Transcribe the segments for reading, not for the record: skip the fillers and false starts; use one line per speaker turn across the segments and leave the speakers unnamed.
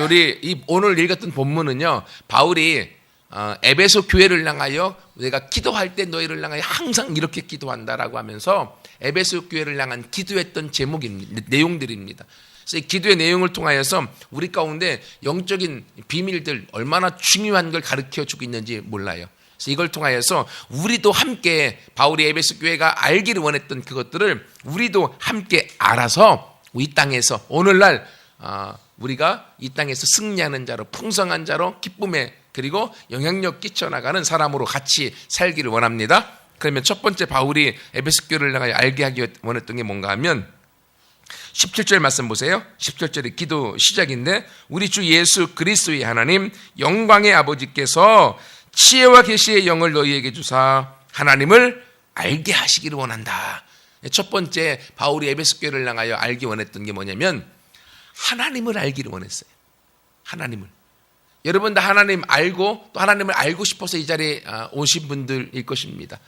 우리 오늘 읽었던 본문은요, 바울이 에베소 교회를 향하여 내가 기도할 때 너희를 향하여 항상 이렇게 기도한다라고 하면서 에베소 교회를 향한 기도했던 제목입니다. 내용들입니다. 그래서 이 기도의 내용을 통하여서 우리 가운데 영적인 비밀들 얼마나 중요한 걸 가르쳐주고 있는지 몰라요. 그래서 이걸 통하여서 우리도 함께 바울이 에베소 교회가 알기를 원했던 그것들을 우리도 함께 알아서 이 땅에서 오늘날 우리가 이 땅에서 승리하는 자로, 풍성한 자로, 기쁨에 그리고 영향력 끼쳐나가는 사람으로 같이 살기를 원합니다. 그러면 첫 번째 바울이 에베소 교회를 향하여 알게 하기 원했던 게 뭔가 하면 17절 말씀 보세요. 17절이 기도 시작인데, 우리 주 예수 그리스도의 하나님 영광의 아버지께서 지혜와 계시의 영을 너희에게 주사 하나님을 알게 하시기를 원한다. 첫 번째 바울이 에베소 교회를 향하여 알기 원했던 게 뭐냐면 하나님을 알기를 원했어요. 하나님을. 여러분 다 하나님 알고 또 하나님을 알고 싶어서 이 자리에 오신 분들일 것입니다.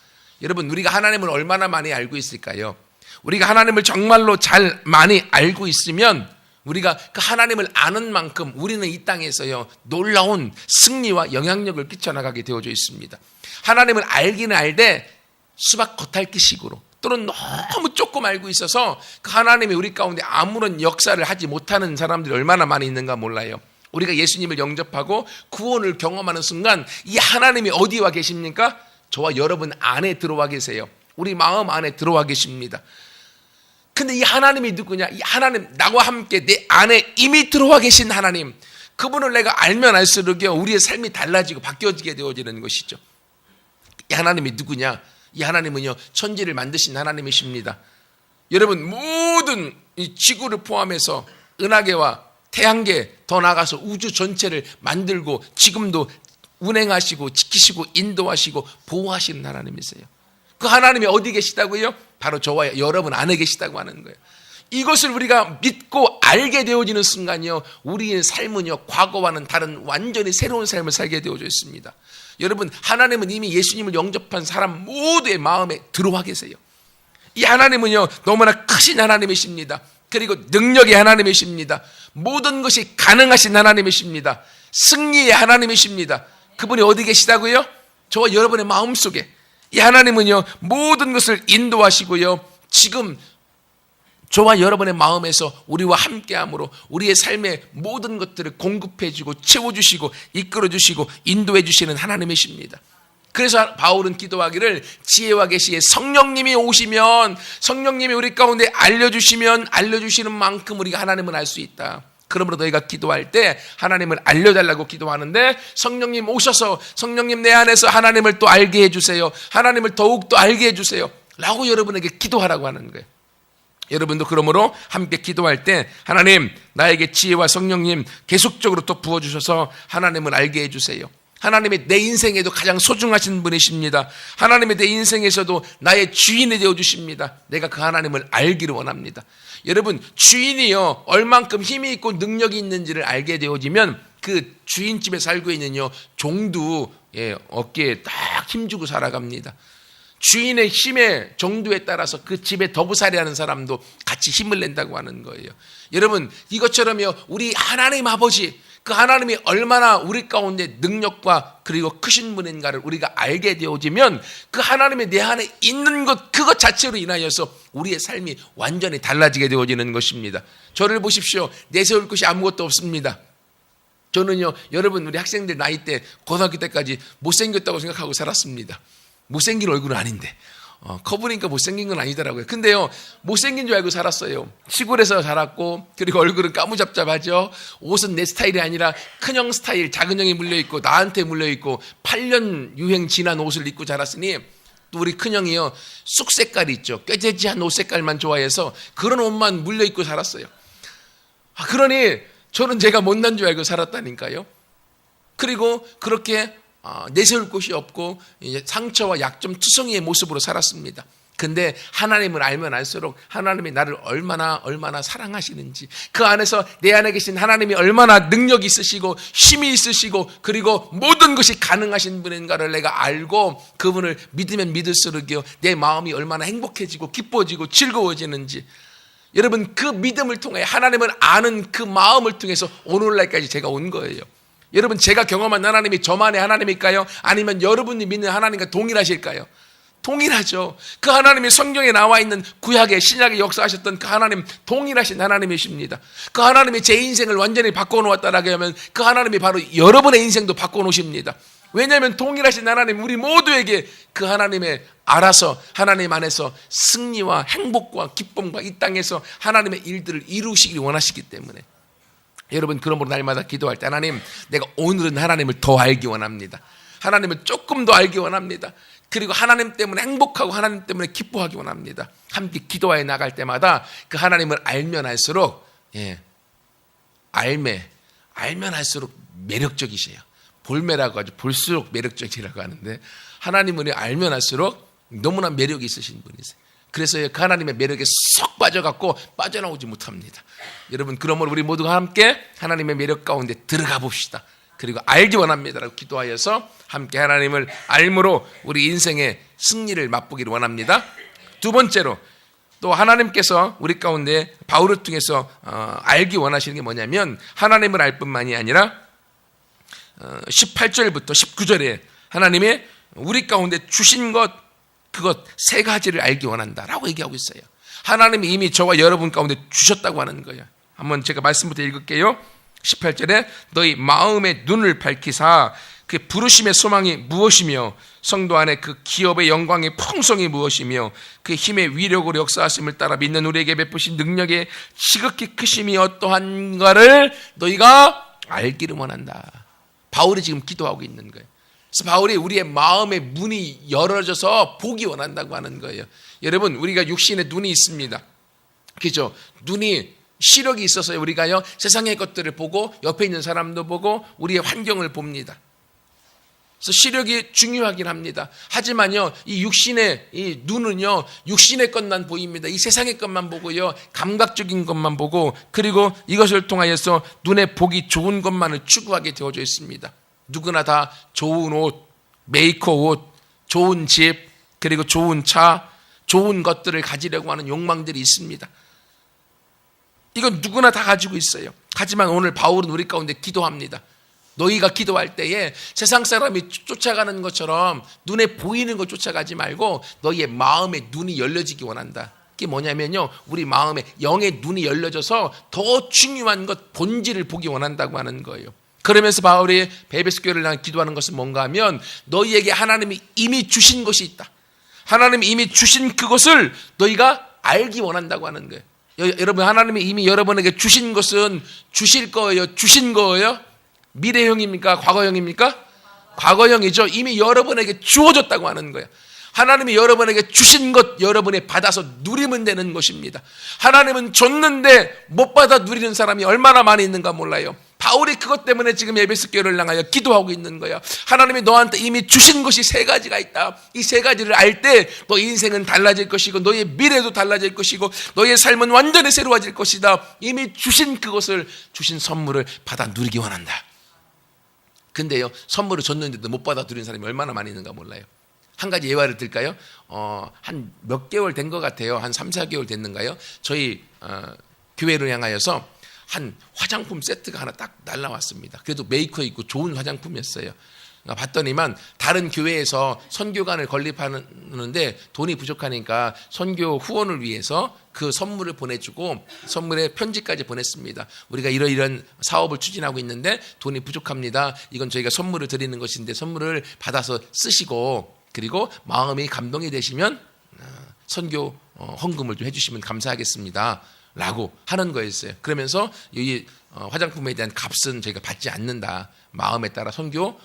여러분, 우리가 하나님을 얼마나 많이 알고 있을까요? 우리가 하나님을 정말로 잘 많이 알고 있으면 우리가 그 하나님을 아는 만큼 우리는 이 땅에서요 놀라운 승리와 영향력을 끼쳐나가게 되어져 있습니다. 하나님을 알기는 알되 수박 겉핥기식으로 또는 너무 조금 알고 있어서 그 하나님이 우리 가운데 아무런 역사를 하지 못하는 사람들이 얼마나 많이 있는가 몰라요. 우리가 예수님을 영접하고 구원을 경험하는 순간 이 하나님이 어디와 계십니까? 저와 여러분 안에 들어와 계세요. 우리 마음 안에 들어와 계십니다. 근데 이 하나님이 누구냐? 이 하나님, 나와 함께 내 안에 이미 들어와 계신 하나님, 그분을 내가 알면 알수록요 우리의 삶이 달라지고 바뀌어지게 되어지는 것이죠. 이 하나님이 누구냐? 이 하나님은요 천지를 만드신 하나님이십니다. 여러분, 모든 이 지구를 포함해서 은하계와 태양계, 더 나아가서 우주 전체를 만들고 지금도 운행하시고 지키시고 인도하시고 보호하시는 하나님이세요. 그 하나님이 어디 계시다고요? 바로 저와 여러분 안에 계시다고 하는 거예요. 이것을 우리가 믿고 알게 되어지는 순간이요 우리의 삶은요 과거와는 다른 완전히 새로운 삶을 살게 되어져 있습니다. 여러분, 하나님은 이미 예수님을 영접한 사람 모두의 마음에 들어와 계세요. 이 하나님은요 너무나 크신 하나님이십니다. 그리고 능력의 하나님이십니다. 모든 것이 가능하신 하나님이십니다. 승리의 하나님이십니다. 그분이 어디 계시다고요? 저와 여러분의 마음속에. 이 하나님은요 모든 것을 인도하시고요 지금 저와 여러분의 마음에서 우리와 함께함으로 우리의 삶의 모든 것들을 공급해주고 채워주시고 이끌어주시고 인도해주시는 하나님이십니다. 그래서 바울은 기도하기를 지혜와 계시의 성령님이 오시면, 성령님이 우리 가운데 알려주시면 알려주시는 만큼 우리가 하나님을 알 수 있다. 그러므로 너희가 기도할 때 하나님을 알려달라고 기도하는데, 성령님 오셔서 성령님 내 안에서 하나님을 또 알게 해주세요, 하나님을 더욱 더 알게 해주세요 라고 여러분에게 기도하라고 하는 거예요. 여러분도 그러므로 함께 기도할 때 하나님, 나에게 지혜와 성령님 계속적으로 또 부어주셔서 하나님을 알게 해주세요. 하나님이 내 인생에도 가장 소중하신 분이십니다. 하나님이 내 인생에서도 나의 주인이 되어주십니다. 내가 그 하나님을 알기를 원합니다. 여러분, 주인이요 얼만큼 힘이 있고 능력이 있는지를 알게 되어지면 그 주인집에 살고 있는요 종도 어깨에 딱 힘주고 살아갑니다. 주인의 힘의 정도에 따라서 그 집에 더부살이하는 사람도 같이 힘을 낸다고 하는 거예요. 여러분, 이것처럼요 우리 하나님 아버지, 그 하나님이 얼마나 우리 가운데 능력과 그리고 크신 분인가를 우리가 알게 되어지면 그 하나님이 내 안에 있는 것, 그것 자체로 인하여서 우리의 삶이 완전히 달라지게 되어지는 것입니다. 저를 보십시오. 내세울 것이 아무것도 없습니다. 저는요 여러분, 우리 학생들 나이 때 고등학교 때까지 못생겼다고 생각하고 살았습니다. 못생긴 얼굴은 아닌데 커보니까 못생긴 건 아니더라고요. 근데요 못생긴 줄 알고 살았어요. 시골에서 자랐고, 그리고 얼굴은 까무잡잡하죠. 옷은 내 스타일이 아니라 큰형 스타일, 작은 형이 물려있고 나한테 물려있고 8년 유행 지난 옷을 입고 자랐으니, 또 우리 큰형이요 쑥 색깔이 있죠. 꾀재지한 옷 색깔만 좋아해서 그런 옷만 물려입고 살았어요. 그러니 저는 제가 못난 줄 알고 살았다니까요. 그리고 그렇게 내세울 곳이 없고 이제 상처와 약점 투성이의 모습으로 살았습니다. 근데 하나님을 알면 알수록 하나님이 나를 얼마나 사랑하시는지, 그 안에서 내 안에 계신 하나님이 얼마나 능력이 있으시고 힘이 있으시고 그리고 모든 것이 가능하신 분인가를 내가 알고 그분을 믿으면 믿을수록요 내 마음이 얼마나 행복해지고 기뻐지고 즐거워지는지. 여러분 그 믿음을 통해 하나님을 아는 그 마음을 통해서 오늘날까지 제가 온 거예요. 여러분 제가 경험한 하나님이 저만의 하나님일까요? 아니면 여러분이 믿는 하나님과 동일하실까요? 동일하죠. 그 하나님이 성경에 나와 있는 구약의 신약의 역사하셨던 그 하나님 동일하신 하나님이십니다. 그 하나님이 제 인생을 완전히 바꿔놓았다라고 하면 그 하나님이 바로 여러분의 인생도 바꿔놓으십니다. 왜냐하면 동일하신 하나님 우리 모두에게 그 하나님의 알아서 하나님 안에서 승리와 행복과 기쁨과 이 땅에서 하나님의 일들을 이루시길 원하시기 때문에 여러분 그러므로 날마다 기도할 때 하나님 내가 오늘은 하나님을 더 알기 원합니다. 하나님을 조금 더 알기 원합니다. 그리고 하나님 때문에 행복하고 하나님 때문에 기뻐하기 원합니다. 함께 기도하여 나갈 때마다 그 하나님을 알면 알수록 알면 할수록 매력적이세요. 볼매라고 하죠. 볼수록 매력적이라고 하는데 하나님을 알면 할수록 너무나 매력이 있으신 분이세요. 그래서 그 하나님의 매력에 쏙 빠져갖고 빠져나오지 못합니다. 여러분 그러므로 우리 모두가 함께 하나님의 매력 가운데 들어가 봅시다. 그리고 알기 원합니다라고 기도하여서 함께 하나님을 알므로 우리 인생의 승리를 맛보기를 원합니다. 두 번째로 또 하나님께서 우리 가운데 바울을 통해서 알기 원하시는 게 뭐냐면 하나님을 알 뿐만이 아니라 18절부터 19절에 하나님의 우리 가운데 주신 그것 세 가지를 알기 원한다라고 얘기하고 있어요. 하나님이 이미 저와 여러분 가운데 주셨다고 하는 거예요. 한번 제가 말씀부터 읽을게요. 18절에 너희 마음의 눈을 밝히사 그 부르심의 소망이 무엇이며 성도 안에 그 기업의 영광의 풍성이 무엇이며 그 힘의 위력으로 역사하심을 따라 믿는 우리에게 베푸신 능력의 지극히 크심이 어떠한가를 너희가 알기를 원한다. 바울이 지금 기도하고 있는 거예요. 그래서 바울이 우리의 마음의 문이 열어져서 보기 원한다고 하는 거예요. 여러분 우리가 육신에 눈이 있습니다. 그죠? 눈이 시력이 있어서 우리가요 세상의 것들을 보고 옆에 있는 사람도 보고 우리의 환경을 봅니다. 그래서 시력이 중요하긴 합니다. 하지만요 이 육신의 이 눈은요 육신의 것만 보입니다. 이 세상의 것만 보고요 감각적인 것만 보고 그리고 이것을 통하여서 눈에 보기 좋은 것만을 추구하게 되어져 있습니다. 누구나 다 좋은 옷, 메이커 옷, 좋은 집, 그리고 좋은 차, 좋은 것들을 가지려고 하는 욕망들이 있습니다. 이건 누구나 다 가지고 있어요. 하지만 오늘 바울은 우리 가운데 기도합니다. 너희가 기도할 때에 세상 사람이 쫓아가는 것처럼 눈에 보이는 걸 쫓아가지 말고 너희의 마음의 눈이 열려지기 원한다. 그게 뭐냐면요 우리 마음에 영의 눈이 열려져서 더 중요한 것 본질을 보기 원한다고 하는 거예요. 그러면서 바울이 에베소 교회를 향해 기도하는 것은 뭔가 하면 너희에게 하나님이 이미 주신 것이 있다. 하나님이 이미 주신 그것을 너희가 알기 원한다고 하는 거예요. 여러분 하나님이 이미 여러분에게 주신 것은 주실 거예요? 주신 거예요? 미래형입니까? 과거형입니까? 과거형이죠. 이미 여러분에게 주어졌다고 하는 거예요. 하나님이 여러분에게 주신 것 여러분이 받아서 누리면 되는 것입니다. 하나님은 줬는데 못 받아 누리는 사람이 얼마나 많이 있는가 몰라요. 바울이 그것 때문에 지금 에베소 교회를 향하여 기도하고 있는 거야. 하나님이 너한테 이미 주신 것이 세 가지가 있다. 이 세 가지를 알 때 너 인생은 달라질 것이고 너의 미래도 달라질 것이고 너의 삶은 완전히 새로워질 것이다. 이미 주신 그것을 주신 선물을 받아 누리기 원한다. 근데요 선물을 줬는데도 못 받아 누리는 사람이 얼마나 많이 있는가 몰라요. 한 가지 예화를 들까요? 한 몇 개월 된 것 같아요. 한 3, 4개월 됐는가요? 저희 교회를 향하여서 한 화장품 세트가 하나 딱 날라왔습니다. 그래도 메이커 있고 좋은 화장품이었어요. 봤더니만 다른 교회에서 선교관을 건립하는데 돈이 부족하니까 선교 후원을 위해서 그 선물을 보내주고 선물에 편지까지 보냈습니다. 우리가 이런 사업을 추진하고 있는데 돈이 부족합니다. 이건 저희가 선물을 드리는 것인데 선물을 받아서 쓰시고 그리고 마음이 감동이 되시면 선교 헌금을 좀 해주시면 감사하겠습니다. 라고 하는 거였어요. 그러면서 이 화장품에 대한 값은 저희가 받지 않는다. 마음에 따라 선교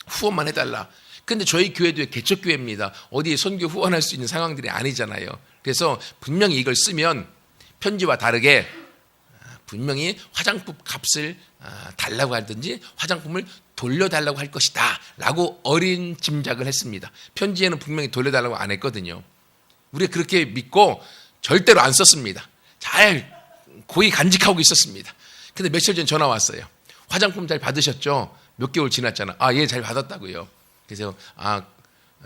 후원만 해달라. 근데 저희 교회도 개척교회입니다. 어디에 선교 후원할 수 있는 상황들이 아니잖아요. 그래서 분명히 이걸 쓰면 편지와 다르게 분명히 화장품 값을 달라고 하든지 화장품을 돌려달라고 할 것이다 라고 어린 짐작을 했습니다. 편지에는 분명히 돌려달라고 안 했거든요. 우리가 그렇게 믿고 절대로 안 썼습니다. 잘 고이 간직하고 있었습니다. 근데 며칠 전 전화 왔어요. 화장품 잘 받으셨죠? 몇 개월 지났잖아. 예, 잘 받았다고요. 그래서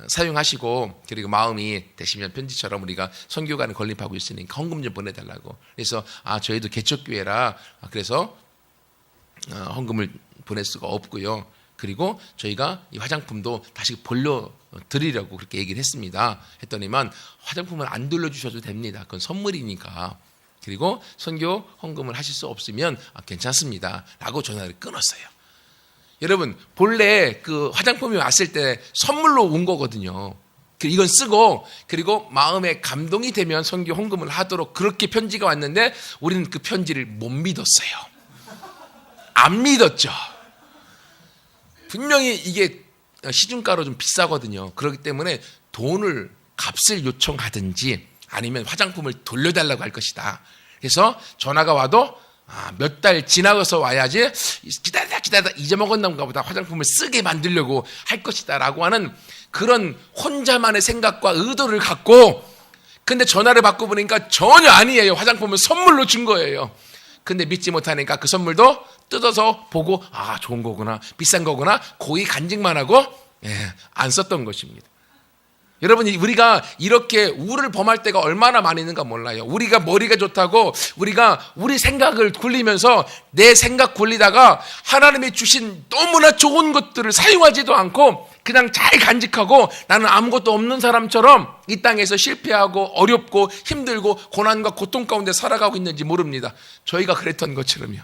사용하시고, 그리고 마음이 되시면 편지처럼 우리가 선교관에 건립하고 있으니까 헌금 좀 보내달라고. 그래서 저희도 개척교회라 그래서 헌금을 보낼 수가 없고요. 그리고 저희가 이 화장품도 다시 돌려드리려고 그렇게 얘기를 했습니다. 했더니만 화장품을 안 돌려주셔도 됩니다. 그건 선물이니까. 그리고 선교 헌금을 하실 수 없으면 괜찮습니다 라고 전화를 끊었어요. 여러분, 본래 그 화장품이 왔을 때 선물로 온 거거든요. 이건 쓰고, 그리고 마음에 감동이 되면 선교 헌금을 하도록 그렇게 편지가 왔는데 우리는 그 편지를 못 믿었어요. 안 믿었죠. 분명히 이게 시중가로 좀 비싸거든요. 그렇기 때문에 값을 요청하든지 아니면 화장품을 돌려달라고 할 것이다. 그래서 전화가 와도 몇 달 지나서 와야지 기다리다 잊어먹었나 보다 화장품을 쓰게 만들려고 할 것이다 라고 하는 그런 혼자만의 생각과 의도를 갖고, 근데 전화를 받고 보니까 전혀 아니에요. 화장품을 선물로 준 거예요. 근데 믿지 못하니까 그 선물도 뜯어서 보고 좋은 거구나, 비싼 거구나, 고이 간직만 하고 안 썼던 것입니다. 여러분, 우리가 이렇게 우를 범할 때가 얼마나 많이 있는가 몰라요. 우리가 머리가 좋다고 우리가 우리 생각을 굴리면서 내 생각 굴리다가 하나님이 주신 너무나 좋은 것들을 사용하지도 않고 그냥 잘 간직하고 나는 아무것도 없는 사람처럼 이 땅에서 실패하고 어렵고 힘들고 고난과 고통 가운데 살아가고 있는지 모릅니다. 저희가 그랬던 것처럼요.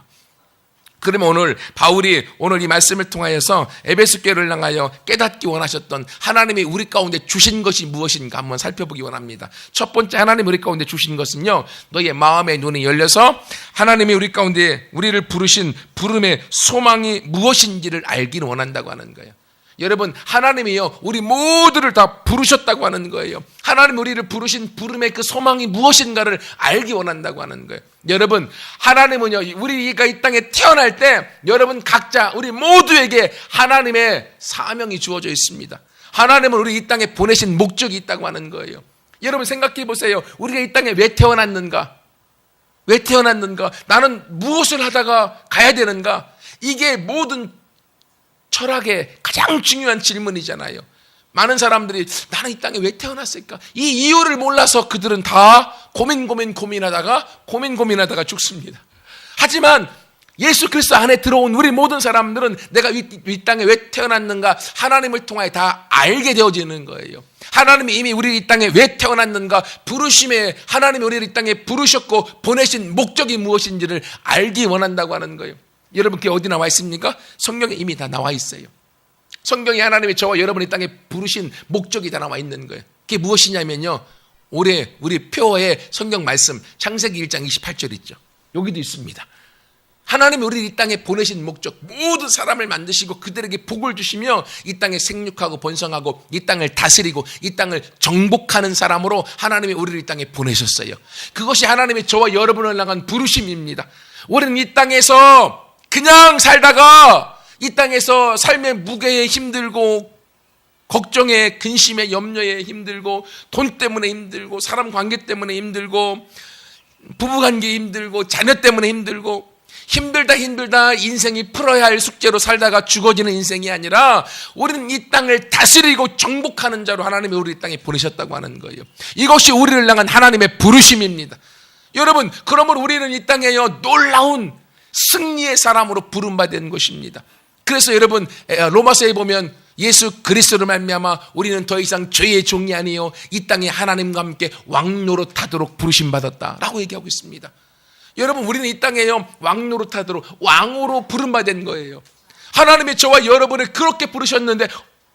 그러면 바울이 오늘 이 말씀을 통하여서 에베소 교회를 향하여 깨닫기 원하셨던 하나님이 우리 가운데 주신 것이 무엇인가 한번 살펴보기 원합니다. 첫 번째, 하나님이 우리 가운데 주신 것은요, 너의 마음의 눈이 열려서 하나님이 우리 가운데 우리를 부르신 부름의 소망이 무엇인지를 알기를 원한다고 하는 거예요. 여러분, 하나님이요 우리 모두를 다 부르셨다고 하는 거예요. 하나님 우리를 부르신 부름의 그 소망이 무엇인가를 알기 원한다고 하는 거예요. 여러분, 하나님은요 우리가 이 땅에 태어날 때 여러분 각자 우리 모두에게 하나님의 사명이 주어져 있습니다. 하나님은 우리 이 땅에 보내신 목적이 있다고 하는 거예요. 여러분 생각해 보세요. 우리가 이 땅에 왜 태어났는가? 왜 태어났는가? 나는 무엇을 하다가 가야 되는가? 이게 모든 철학의 가장 중요한 질문이잖아요. 많은 사람들이 나는 이 땅에 왜 태어났을까? 이 이유를 몰라서 그들은 다 고민하다가 죽습니다. 하지만 예수 그리스도 안에 들어온 우리 모든 사람들은 내가 이 땅에 왜 태어났는가 하나님을 통하여 다 알게 되어지는 거예요. 하나님이 이미 우리 이 땅에 왜 태어났는가, 부르심에 하나님이 우리를 이 땅에 부르셨고 보내신 목적이 무엇인지를 알기 원한다고 하는 거예요. 여러분, 그게 어디 나와 있습니까? 성경에 이미 다 나와 있어요. 성경에 하나님이 저와 여러분이 땅에 부르신 목적이 다 나와 있는 거예요. 그게 무엇이냐면요, 올해 우리 표어의 성경 말씀 창세기 1장 28절 있죠. 여기도 있습니다. 하나님이 우리를 이 땅에 보내신 목적, 모든 사람을 만드시고 그들에게 복을 주시며 이 땅에 생육하고 번성하고 이 땅을 다스리고 이 땅을 정복하는 사람으로 하나님이 우리를 이 땅에 보내셨어요. 그것이 하나님이 저와 여러분을 향한 부르심입니다. 우리는 이 땅에서 그냥 살다가 이 땅에서 삶의 무게에 힘들고 걱정에 근심에 염려에 힘들고 돈 때문에 힘들고 사람 관계 때문에 힘들고 부부관계 힘들고 자녀 때문에 힘들고 힘들다 인생이 풀어야 할 숙제로 살다가 죽어지는 인생이 아니라 우리는 이 땅을 다스리고 정복하는 자로 하나님이 우리 땅에 보내셨다고 하는 거예요. 이것이 우리를 향한 하나님의 부르심입니다. 여러분, 그러므로 우리는 이 땅에요 놀라운 승리의 사람으로 부름받은 것입니다. 그래서 여러분, 로마서에 보면 예수 그리스도로 말미암아 우리는 더 이상 죄의 종이 아니요 이 땅에 하나님과 함께 왕노릇하도록 부르심받았다라고 얘기하고 있습니다. 여러분, 우리는 이 땅에요 왕노릇하도록 왕으로 부름받은 거예요. 하나님이 저와 여러분을 그렇게 부르셨는데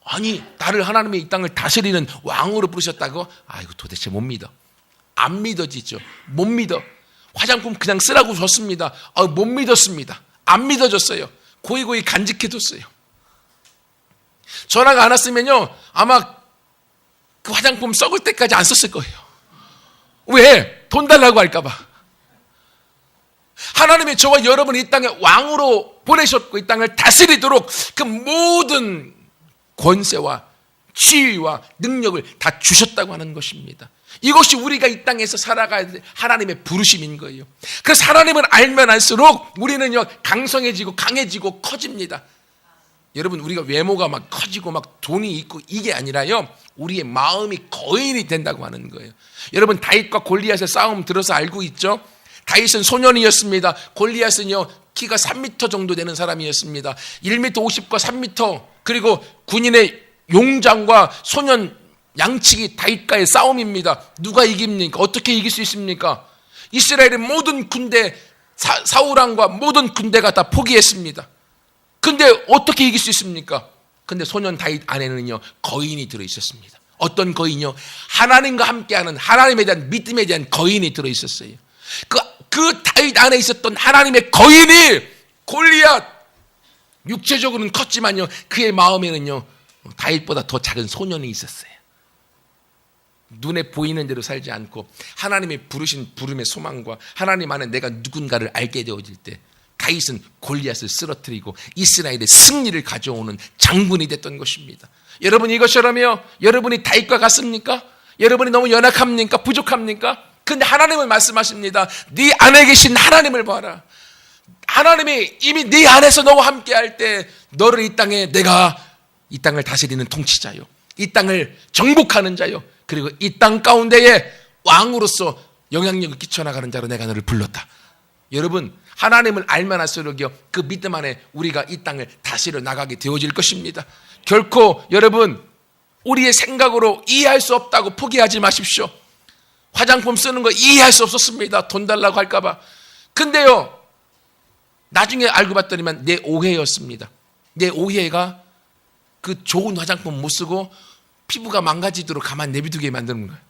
아니 나를 하나님이 이 땅을 다스리는 왕으로 부르셨다고? 이거 도대체 못 믿어. 안 믿어지죠. 못 믿어. 화장품 그냥 쓰라고 줬습니다. 못 믿었습니다. 안 믿어졌어요. 고이고이 간직해뒀어요. 전화가 안 왔으면요 아마 그 화장품 썩을 때까지 안 썼을 거예요. 왜? 돈 달라고 할까 봐. 하나님이 저와 여러분을 이 땅에 왕으로 보내셨고 이 땅을 다스리도록 그 모든 권세와 지위와 능력을 다 주셨다고 하는 것입니다. 이것이 우리가 이 땅에서 살아가야 될 하나님의 부르심인 거예요. 그래서 하나님을 알면 알수록 우리는요 강성해지고 강해지고 커집니다. 여러분, 우리가 외모가 막 커지고 막 돈이 있고 이게 아니라요, 우리의 마음이 거인이 된다고 하는 거예요. 여러분, 다윗과 골리앗의 싸움 들어서 알고 있죠? 다윗은 소년이었습니다. 골리앗은요, 키가 3m 정도 되는 사람이었습니다. 1m 50과 3m, 그리고 군인의 용장과 소년 양측이 다윗과의 싸움입니다. 누가 이깁니까? 어떻게 이길 수 있습니까? 이스라엘의 모든 군대, 사울왕과 모든 군대가 다 포기했습니다. 근데 어떻게 이길 수 있습니까? 근데 소년 다윗 안에는요, 거인이 들어있었습니다. 어떤 거인이요? 하나님과 함께하는, 하나님에 대한 믿음에 대한 거인이 들어있었어요. 그 다윗 안에 있었던 하나님의 거인이 골리앗, 육체적으로는 컸지만요, 그의 마음에는요, 다윗보다 더 작은 소년이 있었어요. 눈에 보이는 대로 살지 않고 하나님의 부르신 부름의 소망과 하나님 안에 내가 누군가를 알게 되어질 때 다윗은 골리앗을 쓰러뜨리고 이스라엘의 승리를 가져오는 장군이 됐던 것입니다. 여러분, 이것처럼요, 여러분이 다윗과 같습니까? 여러분이 너무 연약합니까? 부족합니까? 근데 하나님은 말씀하십니다. 네 안에 계신 하나님을 봐라. 하나님이 이미 네 안에서 너와 함께 할 때 너를 이 땅에, 내가 이 땅을 다스리는 통치자요, 이 땅을 정복하는 자요, 그리고 이 땅 가운데에 왕으로서 영향력을 끼쳐나가는 자로 내가 너를 불렀다. 여러분, 하나님을 알면 할수록요, 그 믿음 안에 우리가 이 땅을 다스려 나가게 되어질 것입니다. 결코 여러분, 우리의 생각으로 이해할 수 없다고 포기하지 마십시오. 화장품 쓰는 거 이해할 수 없었습니다. 돈 달라고 할까봐. 근데요, 나중에 알고 봤더니만 내 오해였습니다. 내 오해가 그 좋은 화장품 못 쓰고 피부가 망가지도록 가만 내비두게 만드는 거예요.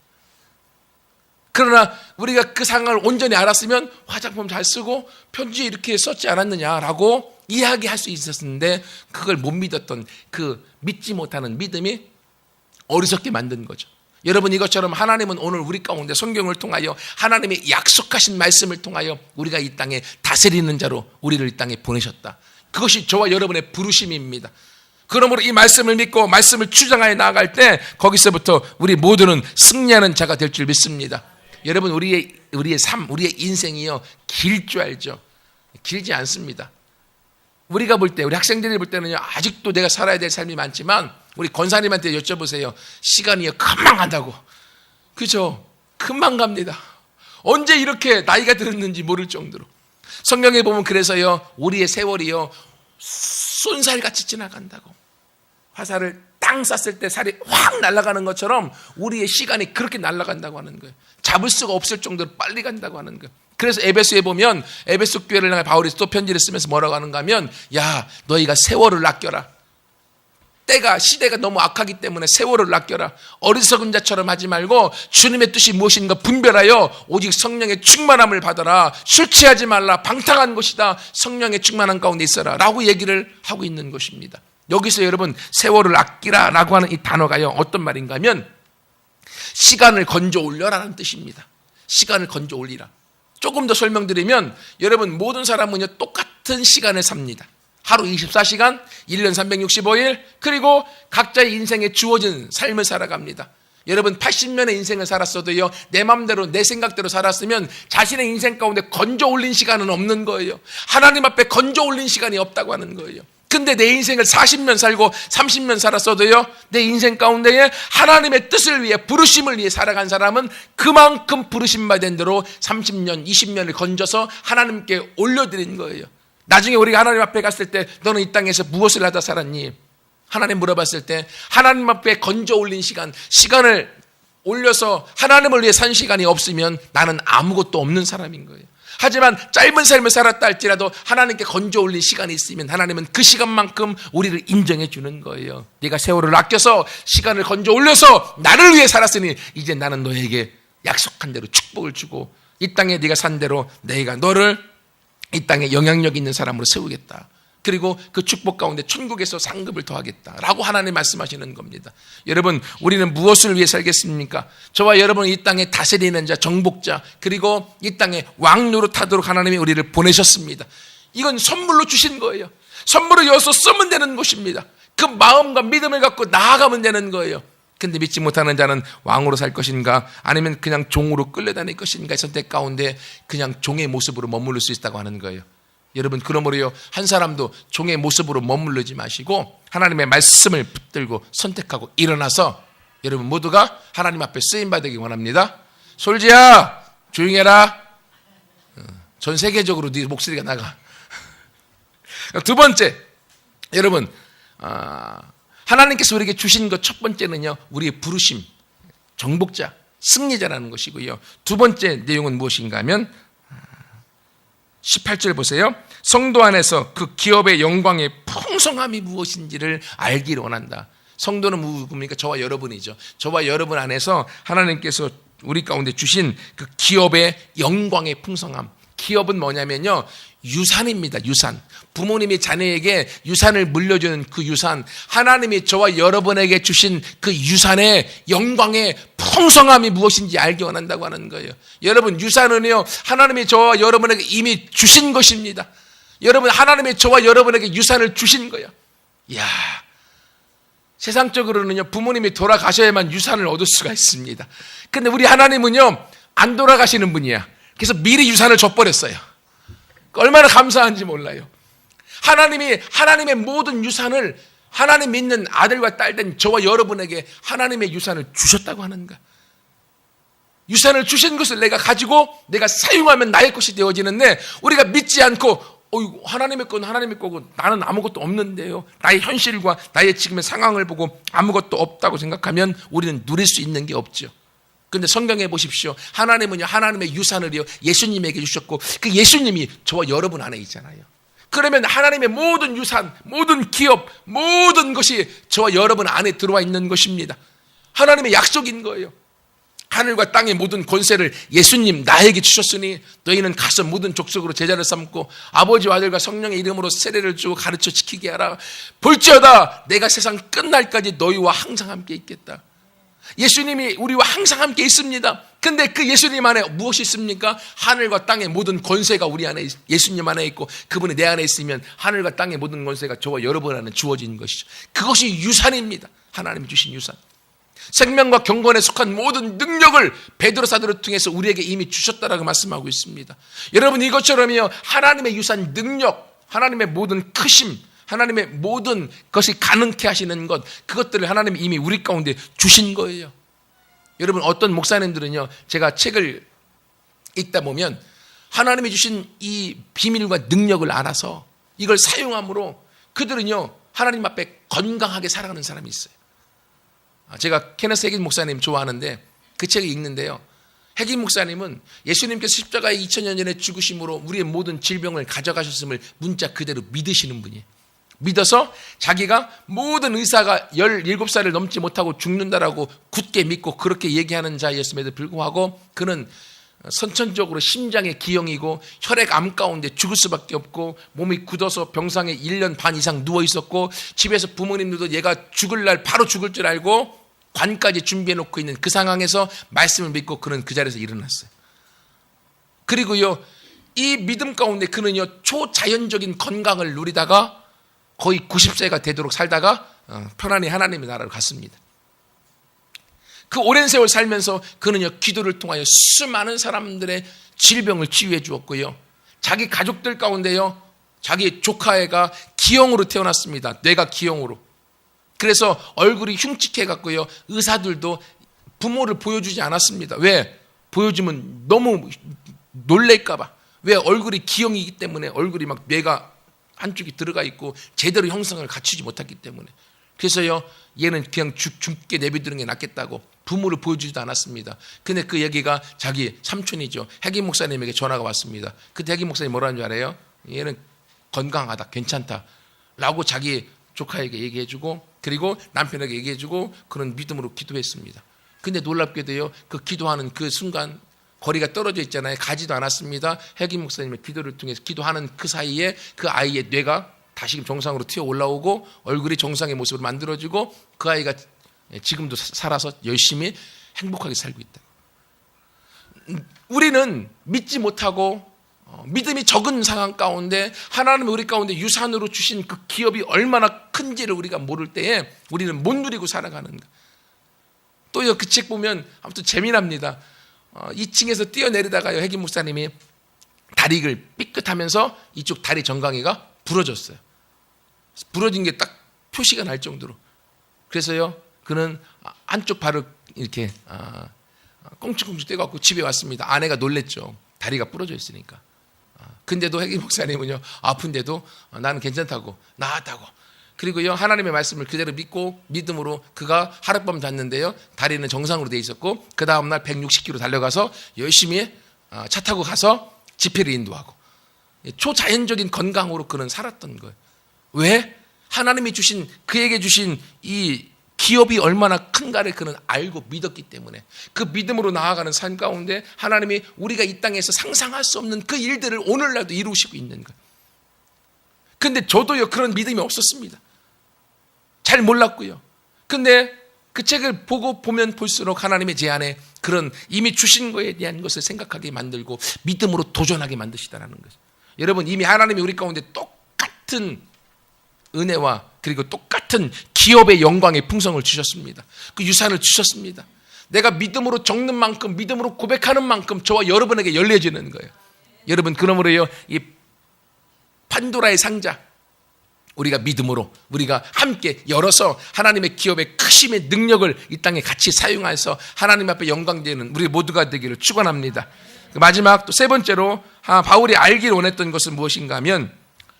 그러나 우리가 그 상황을 온전히 알았으면 화장품 잘 쓰고 편지에 이렇게 썼지 않았느냐라고 이야기할 수 있었는데, 그걸 못 믿었던 그 믿지 못하는 믿음이 어리석게 만든 거죠. 여러분, 이것처럼 하나님은 오늘 우리 가운데 성경을 통하여 하나님의 약속하신 말씀을 통하여 우리가 이 땅에 다스리는 자로 우리를 이 땅에 보내셨다. 그것이 저와 여러분의 부르심입니다. 그러므로 이 말씀을 믿고 말씀을 주장하여 나아갈 때 거기서부터 우리 모두는 승리하는 자가 될 줄 믿습니다. 여러분, 우리의 삶, 우리의 인생이요, 길 줄 알죠? 길지 않습니다. 우리가 볼 때, 우리 학생들이 볼 때는요, 아직도 내가 살아야 될 삶이 많지만 우리 권사님한테 여쭤보세요. 시간이요, 금방 간다고. 그죠? 금방 갑니다. 언제 이렇게 나이가 들었는지 모를 정도로. 성경에 보면 그래서요, 우리의 세월이요, 쏜살같이 지나간다고. 화살을 땅 쐈을 때 살이 확 날아가는 것처럼 우리의 시간이 그렇게 날아간다고 하는 거예요. 잡을 수가 없을 정도로 빨리 간다고 하는 거예요. 그래서 에베소에 보면 에베소 교회를 향해 바울이 또 편지를 쓰면서 뭐라고 하는가 하면, 야, 너희가 세월을 아껴라. 시대가 너무 악하기 때문에 세월을 아껴라. 어리석은 자처럼 하지 말고 주님의 뜻이 무엇인가 분별하여 오직 성령의 충만함을 받아라. 술 취하지 말라. 방탕한 것이다. 성령의 충만함 가운데 있어라 라고 얘기를 하고 있는 것입니다. 여기서 여러분, 세월을 아끼라 라고 하는 이 단어가요, 어떤 말인가 하면 시간을 건져 올려라는 뜻입니다. 시간을 건져 올리라. 조금 더 설명드리면, 여러분, 모든 사람은요, 똑같은 시간을 삽니다. 하루 24시간, 1년 365일, 그리고 각자의 인생에 주어진 삶을 살아갑니다. 여러분, 80년의 인생을 살았어도요, 내 마음대로 내 생각대로 살았으면 자신의 인생 가운데 건져 올린 시간은 없는 거예요. 하나님 앞에 건져 올린 시간이 없다고 하는 거예요. 근데 내 인생을 40년 살고 30년 살았어도요, 내 인생 가운데에 하나님의 뜻을 위해, 부르심을 위해 살아간 사람은 그만큼 부르심 받은 대로 30년, 20년을 건져서 하나님께 올려드린 거예요. 나중에 우리가 하나님 앞에 갔을 때 너는 이 땅에서 무엇을 하다 살았니? 하나님 물어봤을 때 하나님 앞에 건져 올린 시간을 올려서 하나님을 위해 산 시간이 없으면 나는 아무것도 없는 사람인 거예요. 하지만 짧은 삶을 살았다 할지라도 하나님께 건져 올린 시간이 있으면 하나님은 그 시간만큼 우리를 인정해 주는 거예요. 네가 세월을 아껴서 시간을 건져 올려서 나를 위해 살았으니 이제 나는 너에게 약속한 대로 축복을 주고 이 땅에 네가 산 대로 내가 너를 이 땅에 영향력 있는 사람으로 세우겠다. 그리고 그 축복 가운데 천국에서 상급을 더하겠다라고 하나님 말씀하시는 겁니다. 여러분, 우리는 무엇을 위해 살겠습니까? 저와 여러분은 이 땅에 다스리는 자, 정복자, 그리고 이 땅에 왕 노릇하도록 하나님이 우리를 보내셨습니다. 이건 선물로 주신 거예요. 선물을 여기서 쓰면 되는 것입니다. 그 마음과 믿음을 갖고 나아가면 되는 거예요. 근데 믿지 못하는 자는 왕으로 살 것인가, 아니면 그냥 종으로 끌려다닐 것인가의 선택 가운데 그냥 종의 모습으로 머무를 수 있다고 하는 거예요. 여러분, 그러므로요, 한 사람도 종의 모습으로 머무르지 마시고 하나님의 말씀을 붙들고 선택하고 일어나서 여러분 모두가 하나님 앞에 쓰임받기 원합니다. 솔지야, 조용히 해라. 전 세계적으로 네 목소리가 나가. 두 번째, 여러분, 하나님께서 우리에게 주신 것 첫 번째는요, 우리의 부르심, 정복자, 승리자라는 것이고요. 두 번째 내용은 무엇인가 하면 18절 보세요. 성도 안에서 그 기업의 영광의 풍성함이 무엇인지를 알기를 원한다. 성도는 누굽니까? 저와 여러분이죠. 저와 여러분 안에서 하나님께서 우리 가운데 주신 그 기업의 영광의 풍성함. 기업은 뭐냐면요, 유산입니다. 유산. 부모님이 자녀에게 유산을 물려주는 그 유산, 하나님이 저와 여러분에게 주신 그 유산의 영광의 풍성함이 무엇인지 알기 원한다고 하는 거예요. 여러분, 유산은요, 하나님이 저와 여러분에게 이미 주신 것입니다. 여러분, 하나님이 저와 여러분에게 유산을 주신 거예요. 이야, 세상적으로는요, 부모님이 돌아가셔야만 유산을 얻을 수가 있습니다. 근데 우리 하나님은요, 안 돌아가시는 분이야. 그래서 미리 유산을 줘버렸어요. 얼마나 감사한지 몰라요. 하나님이 하나님의 모든 유산을 하나님 믿는 아들과 딸된 저와 여러분에게 하나님의 유산을 주셨다고 하는 거야. 유산을 주신 것을 내가 가지고 내가 사용하면 나의 것이 되어지는데, 우리가 믿지 않고 하나님의 건 하나님의 거고 나는 아무것도 없는데요, 나의 현실과 나의 지금의 상황을 보고 아무것도 없다고 생각하면 우리는 누릴 수 있는 게 없죠. 근데 성경에 보십시오. 하나님은요, 하나님의 유산을요, 예수님에게 주셨고 그 예수님이 저와 여러분 안에 있잖아요. 그러면 하나님의 모든 유산, 모든 기업, 모든 것이 저와 여러분 안에 들어와 있는 것입니다. 하나님의 약속인 거예요. 하늘과 땅의 모든 권세를 예수님 나에게 주셨으니 너희는 가서 모든 족속으로 제자를 삼고 아버지와 아들과 성령의 이름으로 세례를 주고 가르쳐 지키게 하라. 볼지어다 내가 세상 끝날까지 너희와 항상 함께 있겠다. 예수님이 우리와 항상 함께 있습니다. 근데 그 예수님 안에 무엇이 있습니까? 하늘과 땅의 모든 권세가 우리 안에, 예수님 안에 있고 그분이 내 안에 있으면 하늘과 땅의 모든 권세가 저와 여러분 안에 주어진 것이죠. 그것이 유산입니다. 하나님이 주신 유산. 생명과 경건에 속한 모든 능력을 베드로 사도를 통해서 우리에게 이미 주셨다라고 말씀하고 있습니다. 여러분, 이것처럼요, 하나님의 유산 능력, 하나님의 모든 크심, 하나님의 모든 것이 가능케 하시는 것, 그것들을 하나님이 이미 우리 가운데 주신 거예요. 여러분, 어떤 목사님들은요, 제가 책을 읽다 보면 하나님이 주신 이 비밀과 능력을 알아서 이걸 사용함으로 그들은요, 하나님 앞에 건강하게 살아가는 사람이 있어요. 제가 케네스 해긴 목사님 좋아하는데 그 책을 읽는데요, 해긴 목사님은 예수님께서 십자가에 2000년 전에 죽으심으로 우리의 모든 질병을 가져가셨음을 문자 그대로 믿으시는 분이에요. 믿어서 자기가 모든 의사가 17살을 넘지 못하고 죽는다라고 굳게 믿고 그렇게 얘기하는 자였음에도 불구하고 그는 선천적으로 심장의 기형이고 혈액암 가운데 죽을 수밖에 없고 몸이 굳어서 병상에 1년 반 이상 누워 있었고 집에서 부모님들도 얘가 죽을 날 바로 죽을 줄 알고 관까지 준비해 놓고 있는 그 상황에서 말씀을 믿고 그는 그 자리에서 일어났어요. 그리고요, 이 믿음 가운데 그는요, 초자연적인 건강을 누리다가 거의 90세가 되도록 살다가 편안히 하나님의 나라로 갔습니다. 그 오랜 세월 살면서 그는요, 기도를 통하여 수많은 사람들의 질병을 치유해 주었고요, 자기 가족들 가운데요, 자기 조카애가 기형으로 태어났습니다. 뇌가 기형으로. 그래서 얼굴이 흉측해 갖고요, 의사들도 부모를 보여주지 않았습니다. 왜? 보여주면 너무 놀랄까 봐. 왜? 얼굴이 기형이기 때문에 얼굴이 막 뇌가 한쪽이 들어가 있고 제대로 형성을 갖추지 못했기 때문에. 그래서요, 얘는 그냥 죽게 내비두는 게 낫겠다고 부모를 보여주지도 않았습니다. 근데 그 얘기가 자기 삼촌이죠, 해긴 목사님에게 전화가 왔습니다. 그때 해긴 목사님이 뭐라는 줄 알아요? 얘는 건강하다, 괜찮다 라고 자기 조카에게 얘기해주고 그리고 남편에게 얘기해주고 그런 믿음으로 기도했습니다. 근데 놀랍게도요, 그 기도하는 그 순간 거리가 떨어져 있잖아요. 가지도 않았습니다. 해긴 목사님의 기도를 통해서 기도하는 그 사이에 그 아이의 뇌가 다시금 정상으로 튀어 올라오고 얼굴이 정상의 모습으로 만들어지고 그 아이가 지금도 살아서 열심히 행복하게 살고 있다. 우리는 믿지 못하고 믿음이 적은 상황 가운데 하나님이 우리 가운데 유산으로 주신 그 기업이 얼마나 큰지를 우리가 모를 때에 우리는 못 누리고 살아가는 거예요. 또요, 그 책 보면 아무튼 재미납니다. 2층에서 뛰어내리다가요, 해긴 목사님이 다리를 삐끗하면서 이쪽 다리 정강이가 부러졌어요. 부러진 게 딱 표시가 날 정도로. 그래서요, 그는 한쪽 발을 이렇게 꽁충꽁충 떼갖고 집에 왔습니다. 아내가 놀랬죠. 다리가 부러져 있으니까. 근데도 회계 목사님은요, 아픈데도 나는 괜찮다고, 나았다고. 그리고요, 하나님의 말씀을 그대로 믿고 믿음으로 그가 하룻밤 잤는데요, 다리는 정상으로 돼 있었고, 그 다음날 160km 달려가서 열심히 차 타고 가서 집회를 인도하고 초자연적인 건강으로 그는 살았던 거예요. 왜? 하나님이 주신, 그에게 주신 이 기업이 얼마나 큰가를 그는 알고 믿었기 때문에, 그 믿음으로 나아가는 삶 가운데 하나님이 우리가 이 땅에서 상상할 수 없는 그 일들을 오늘날도 이루시고 있는 거예요. 근데 저도요, 그런 믿음이 없었습니다. 잘 몰랐고요. 근데 그 책을 보면 볼수록 하나님의 제 안에 그런 이미 주신 거에 대한 것을 생각하게 만들고 믿음으로 도전하게 만드시다라는 거죠. 여러분, 이미 하나님이 우리 가운데 똑같은 은혜와 그리고 똑같은 기업의 영광의 풍성을 주셨습니다. 그 유산을 주셨습니다. 내가 믿음으로 적는 만큼, 믿음으로 고백하는 만큼 저와 여러분에게 열려지는 거예요. 여러분, 그러므로요, 이 판도라의 상자, 우리가 믿음으로 우리가 함께 열어서 하나님의 기업의 크심의 능력을 이 땅에 같이 사용해서 하나님 앞에 영광되는 우리 모두가 되기를 축원합니다. 마지막 또 세 번째로 바울이 알기를 원했던 것은 무엇인가 하면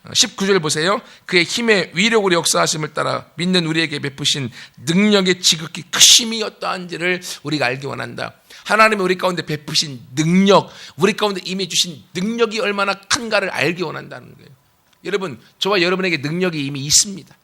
19절 보세요. 그의 힘의 위력으로 역사하심을 따라 믿는 우리에게 베푸신 능력의 지극히 크심이 어떠한지를 우리가 알기 원한다. 하나님이 우리 가운데 베푸신 능력, 우리 가운데 이미 주신 능력이 얼마나 큰가를 알기 원한다는 거예요. 여러분, 저와 여러분에게 능력이 이미 있습니다.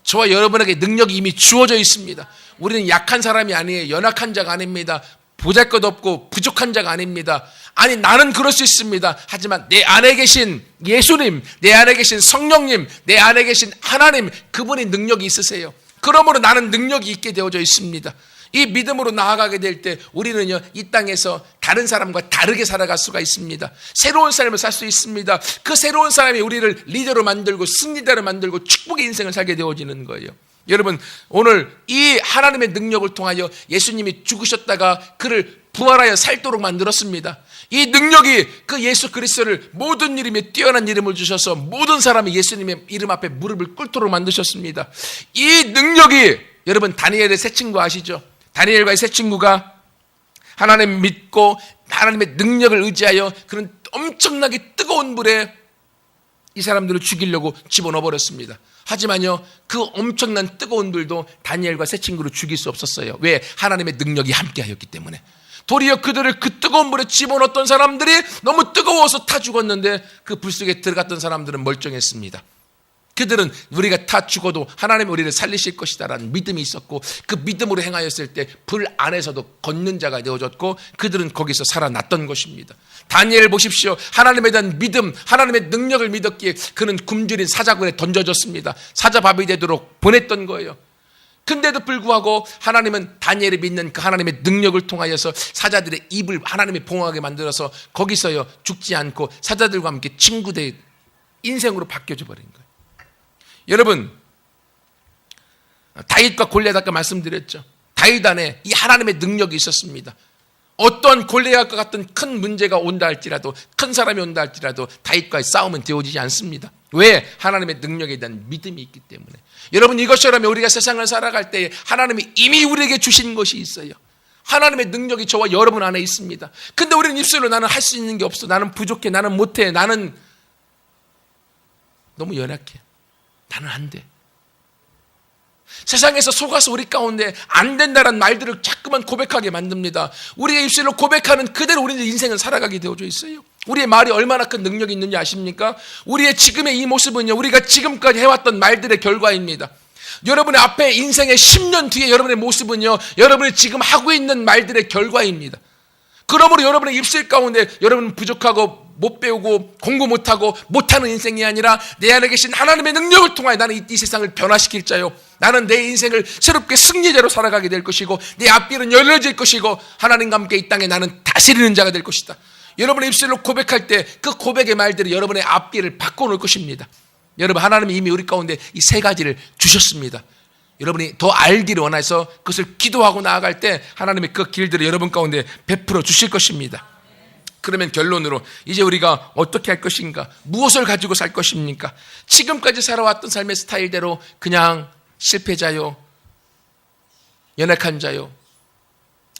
저와 여러분에게 능력이 이미 주어져 있습니다. 우리는 약한 사람이 아니에요. 연약한 자가 아닙니다. 보잘것없고 부족한 자가 아닙니다. 아니, 나는 그럴 수 있습니다. 하지만 내 안에 계신 예수님, 내 안에 계신 성령님, 내 안에 계신 하나님, 그분이 능력이 있으세요. 그러므로 나는 능력이 있게 되어져 있습니다. 이 믿음으로 나아가게 될 때 우리는요, 이 땅에서 다른 사람과 다르게 살아갈 수가 있습니다. 새로운 삶을 살 수 있습니다. 그 새로운 사람이 우리를 리더로 만들고 승리자로 만들고 축복의 인생을 살게 되어지는 거예요. 여러분, 오늘 이 하나님의 능력을 통하여 예수님이 죽으셨다가 그를 부활하여 살도록 만들었습니다. 이 능력이 그 예수 그리스도를 모든 이름에 뛰어난 이름을 주셔서 모든 사람이 예수님의 이름 앞에 무릎을 꿇도록 만드셨습니다. 이 능력이, 여러분, 다니엘의 세 친구 아시죠? 다니엘과의 세 친구가 하나님 믿고 하나님의 능력을 의지하여 그런 엄청나게 뜨거운 불에 이 사람들을 죽이려고 집어넣어 버렸습니다. 하지만요, 그 엄청난 뜨거운 불도 다니엘과 세 친구를 죽일 수 없었어요. 왜? 하나님의 능력이 함께하였기 때문에. 도리어 그들을 그 뜨거운 불에 집어넣었던 사람들이 너무 뜨거워서 타 죽었는데 그 불 속에 들어갔던 사람들은 멀쩡했습니다. 그들은 우리가 다 죽어도 하나님이 우리를 살리실 것이다라는 믿음이 있었고, 그 믿음으로 행하였을 때 불 안에서도 걷는 자가 되어졌고 그들은 거기서 살아났던 것입니다. 다니엘 보십시오. 하나님에 대한 믿음, 하나님의 능력을 믿었기에 그는 굶주린 사자굴에 던져졌습니다. 사자밥이 되도록 보냈던 거예요. 근데도 불구하고 하나님은 다니엘이 믿는 그 하나님의 능력을 통하여서 사자들의 입을 하나님이 봉하게 만들어서 거기서요, 죽지 않고 사자들과 함께 친구된 인생으로 바뀌어져 버린 거예요. 여러분, 다윗과 골리앗 아까 말씀드렸죠. 다윗 안에 이 하나님의 능력이 있었습니다. 어떤 골리앗과 같은 큰 문제가 온다 할지라도, 큰 사람이 온다 할지라도 다윗과의 싸움은 되어지지 않습니다. 왜? 하나님의 능력에 대한 믿음이 있기 때문에. 여러분, 이것처럼 우리가 세상을 살아갈 때 하나님이 이미 우리에게 주신 것이 있어요. 하나님의 능력이 저와 여러분 안에 있습니다. 근데 우리는 입술로 나는 할 수 있는 게 없어, 나는 부족해, 나는 못해, 나는 너무 연약해, 나는 안 돼. 세상에서 속아서 우리 가운데 안 된다는 말들을 자꾸만 고백하게 만듭니다. 우리의 입술로 고백하는 그대로 우리는 인생을 살아가게 되어져 있어요. 우리의 말이 얼마나 큰 능력이 있는지 아십니까? 우리의 지금의 이 모습은요, 우리가 지금까지 해왔던 말들의 결과입니다. 여러분의 앞에 인생의 10년 뒤에 여러분의 모습은요, 여러분이 지금 하고 있는 말들의 결과입니다. 그러므로 여러분의 입술 가운데 여러분은 부족하고 못 배우고 공부 못하고 못하는 인생이 아니라 내 안에 계신 하나님의 능력을 통하여 나는 이 세상을 변화시킬 자요, 나는 내 인생을 새롭게 승리자로 살아가게 될 것이고 내 앞길은 열려질 것이고 하나님과 함께 이 땅에 나는 다스리는 자가 될 것이다. 여러분의 입술로 고백할 때 그 고백의 말들이 여러분의 앞길을 바꿔놓을 것입니다. 여러분, 하나님이 이미 우리 가운데 이 세 가지를 주셨습니다. 여러분이 더 알기를 원해서 그것을 기도하고 나아갈 때 하나님의 그 길들을 여러분 가운데 베풀어 주실 것입니다. 그러면 결론으로 이제 우리가 어떻게 할 것인가? 무엇을 가지고 살 것입니까? 지금까지 살아왔던 삶의 스타일대로 그냥 실패자요, 연약한 자요,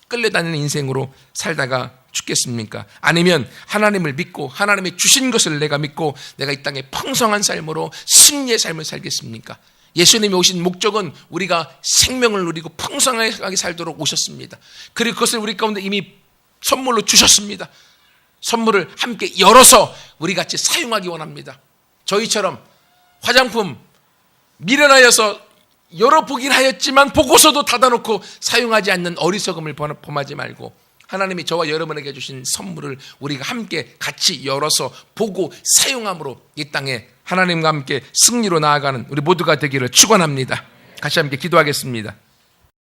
끌려다니는 인생으로 살다가 죽겠습니까? 아니면 하나님을 믿고 하나님이 주신 것을 내가 믿고 내가 이 땅에 풍성한 삶으로 승리의 삶을 살겠습니까? 예수님이 오신 목적은 우리가 생명을 누리고 풍성하게 살도록 오셨습니다. 그리고 그것을 우리 가운데 이미 선물로 주셨습니다. 선물을 함께 열어서 우리 같이 사용하기 원합니다. 저희처럼 화장품 미련하여서 열어보긴 하였지만 보고서도 닫아놓고 사용하지 않는 어리석음을 범하지 말고 하나님이 저와 여러분에게 주신 선물을 우리가 함께 같이 열어서 보고 사용함으로 이 땅에 하나님과 함께 승리로 나아가는 우리 모두가 되기를 축원합니다. 같이 함께 기도하겠습니다.